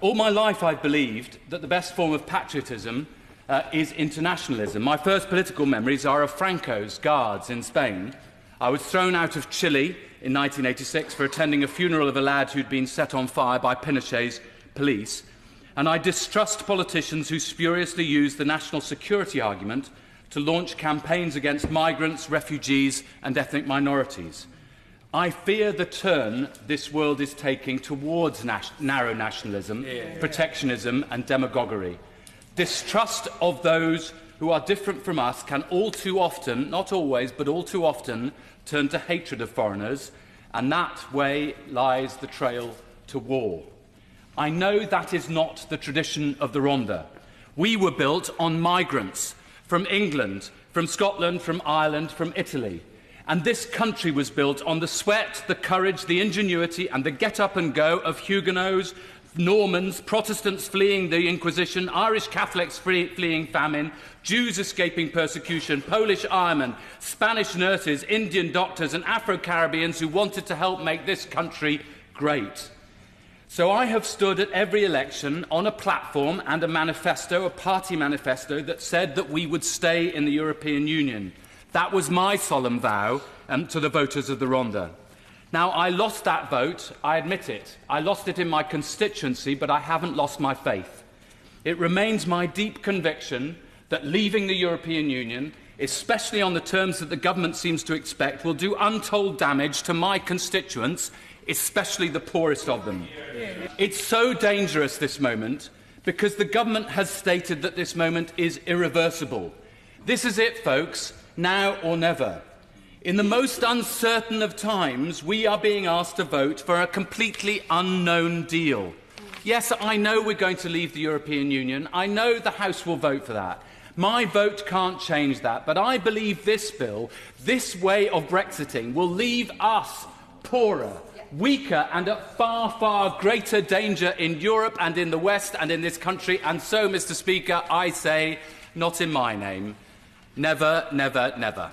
All my life I've believed that the best form of patriotism is internationalism. My first political memories are of Franco's Guards in Spain. I was thrown out of Chile in 1986 for attending a funeral of a lad who'd been set on fire by Pinochet's police. And I distrust politicians who spuriously use the national security argument to launch campaigns against migrants, refugees and ethnic minorities. I fear the turn this world is taking towards narrow nationalism, protectionism and demagoguery. Distrust of those who are different from us can all too often, not always, but all too often, turn to hatred of foreigners, and that way lies the trail to war. I know that is not the tradition of the Rhondda. We were built on migrants from England, from Scotland, from Ireland, from Italy. And this country was built on the sweat, the courage, the ingenuity and the get-up-and-go of Huguenots, Normans, Protestants fleeing the Inquisition, Irish Catholics fleeing famine, Jews escaping persecution, Polish Ironmen, Spanish nurses, Indian doctors and Afro-Caribbeans who wanted to help make this country great. So I have stood at every election on a platform and a manifesto, a party manifesto, that said that we would stay in the European Union. That was my solemn vow to the voters of the Rhondda. Now, I lost that vote, I admit it. I lost it in my constituency, but I haven't lost my faith. It remains my deep conviction that leaving the European Union, especially on the terms that the government seems to expect, will do untold damage to my constituents, especially the poorest of them. It's so dangerous, this moment, because the government has stated that this moment is irreversible. This is it, folks, now or never. In the most uncertain of times, we are being asked to vote for a completely unknown deal. Yes, I know we're going to leave the European Union. I know the House will vote for that. My vote can't change that, but I believe this bill, this way of Brexiting, will leave us poorer, weaker and at far, far greater danger in Europe and in the West and in this country. And so, Mr. Speaker, I say, not in my name, never, never, never.